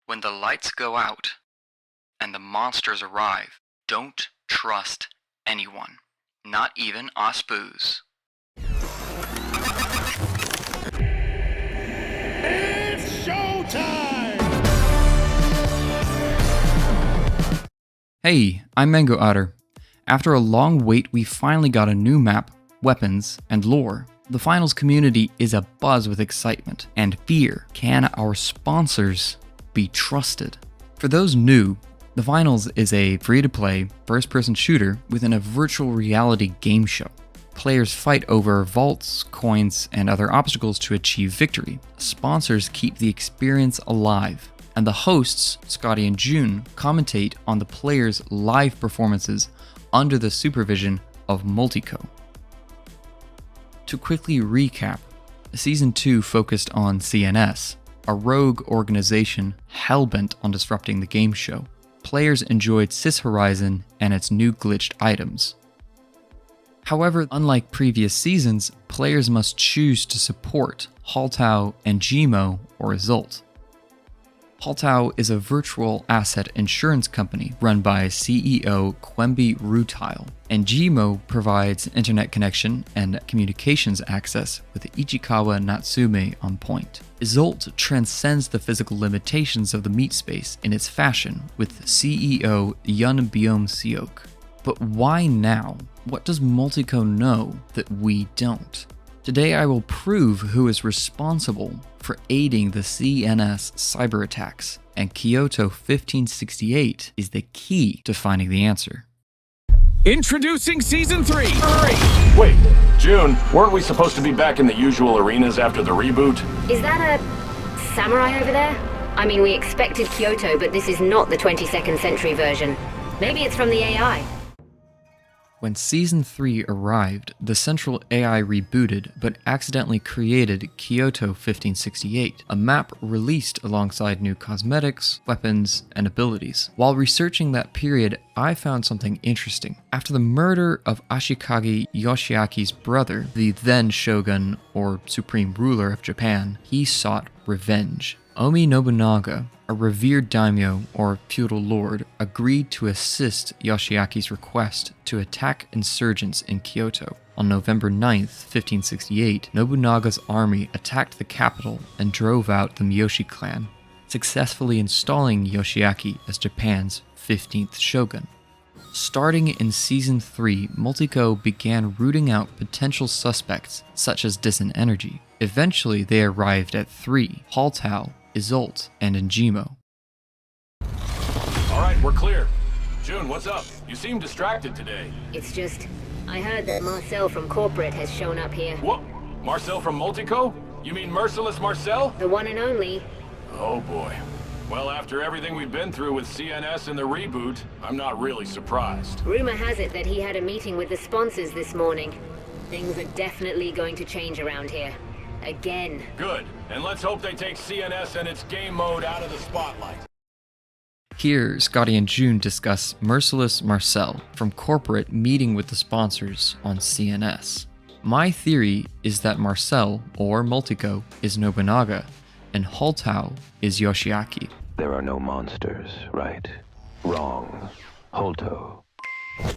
When the lights go out and the monsters arrive, don't trust anyone, not even us boos. It's showtime! Hey, I'm Mango Otter. After a long wait, we finally got a new map, weapons, and lore. The finals community is abuzz with excitement and fear. Can our sponsors be trusted? For those new, the finals is a free-to-play, first-person shooter within a virtual reality game show. Players fight over vaults, coins, and other obstacles to achieve victory. Sponsors keep the experience alive, and the hosts, Scotty and June, commentate on the players' live performances under the supervision of Multico. To quickly recap, Season 2 focused on CNS, a rogue organization hellbent on disrupting the game show. Players enjoyed Cis Horizon and its new glitched items. However, unlike previous seasons, players must choose to support Holtow, Engimo, or Iseul-t. Holtow is a virtual asset insurance company run by CEO Quemby Rutile. Engimo provides internet connection and communications access with Ichikawa Natsume on point. Iseul-t transcends the physical limitations of the meat space in its fashion with CEO Yun Byom-seok. But why now? What does Multico know that we don't? Today I will prove who is responsible for aiding the CNS cyber attacks, and Kyoto 1568 is the key to finding the answer. Introducing Season 3! Wait, June, weren't we supposed to be back in the usual arenas after the reboot? Is that a samurai over there? I mean, we expected Kyoto, but this is not the 22nd century version. Maybe it's from the AI. When Season 3 arrived, the central AI rebooted but accidentally created Kyoto 1568, a map released alongside new cosmetics, weapons, and abilities. While researching that period, I found something interesting. After the murder of Ashikage Yoshiaki's brother, the then shogun or supreme ruler of Japan, he sought revenge. Omi Nobunaga, a revered daimyo or feudal lord, agreed to assist Yoshiaki's request to attack insurgents in Kyoto. On November 9th, 1568, Nobunaga's army attacked the capital and drove out the Miyoshi clan, successfully installing Yoshiaki as Japan's 15th shogun. Starting in Season 3, Multico began rooting out potential suspects such as Dissonant Energy. Eventually, they arrived at 3, Holtow, Iseul-t, and Engimo. Alright, we're clear. June, what's up? You seem distracted today. It's just, I heard that Marcel from corporate has shown up here. What? Marcel from Multico? You mean Merciless Marcel? The one and only. Oh boy. Well, after everything we've been through with CNS and the reboot, I'm not really surprised. Rumor has it that he had a meeting with the sponsors this morning. Things are definitely going to change around here. Again. Good. And let's hope they take CNS and its game mode out of the spotlight. Here, Scotty and June discuss Merciless Marcel from corporate meeting with the sponsors on CNS. My theory is that Marcel, or Multico, is Nobunaga, and Holtow is Yoshiaki. There are no monsters, right? Wrong. Holtow.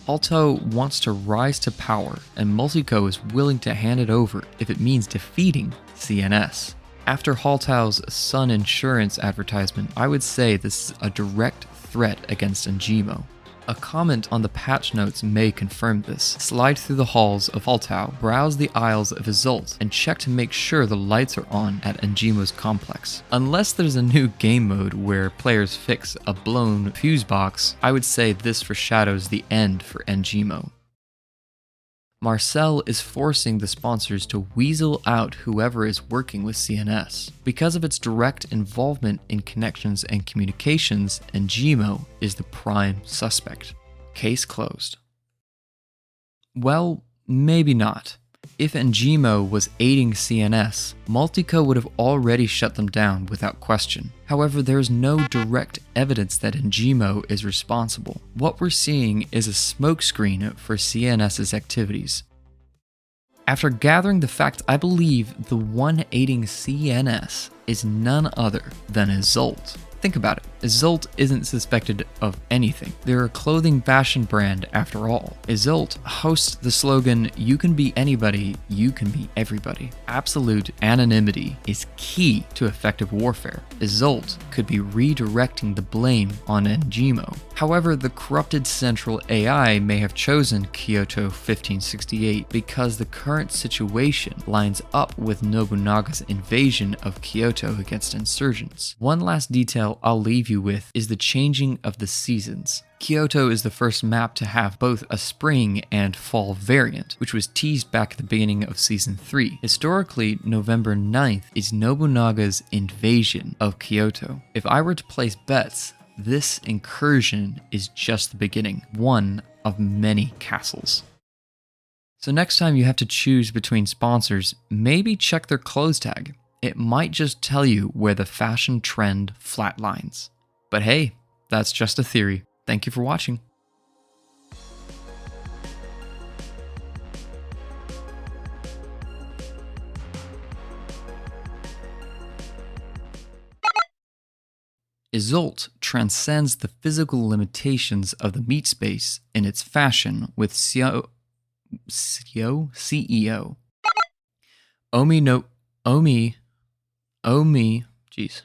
Holtow wants to rise to power, and Multico is willing to hand it over if it means defeating CNS. After Holtow's Sun Insurance advertisement, I would say this is a direct threat against Engimo. A comment on the patch notes may confirm this. Slide through the halls of Holtow, browse the aisles of Iseul-t, and check to make sure the lights are on at Engimo's complex. Unless there's a new game mode where players fix a blown fuse box, I would say this foreshadows the end for Engimo. Marcel is forcing the sponsors to weasel out whoever is working with CNS. Because of its direct involvement in connections and communications, Engimo is the prime suspect. Case closed. Well, maybe not. If Engimo was aiding CNS, Multico would have already shut them down without question. However, there is no direct evidence that Engimo is responsible. What we're seeing is a smokescreen for CNS's activities. After gathering the facts, I believe the one aiding CNS is none other than Iseul-t. Think about it. Iseul-t isn't suspected of anything. They're a clothing fashion brand after all. Iseul-t hosts the slogan, "You can be anybody, you can be everybody." Absolute anonymity is key to effective warfare. Iseul-t could be redirecting the blame on Engimo. However, the corrupted central AI may have chosen Kyoto 1568 because the current situation lines up with Nobunaga's invasion of Kyoto against insurgents. One last detail I'll leave you with is the changing of the seasons. Kyoto is the first map to have both a spring and fall variant, which was teased back at the beginning of Season 3. Historically, November 9th is Nobunaga's invasion of Kyoto. If I were to place bets, this incursion is just the beginning, one of many castles. So next time you have to choose between sponsors, maybe check their clothes tag. It might just tell you where the fashion trend flatlines. But hey, that's just a theory. Thank you for watching. Iseul-t transcends the physical limitations of the meat space in its fashion with CEO. Jeez.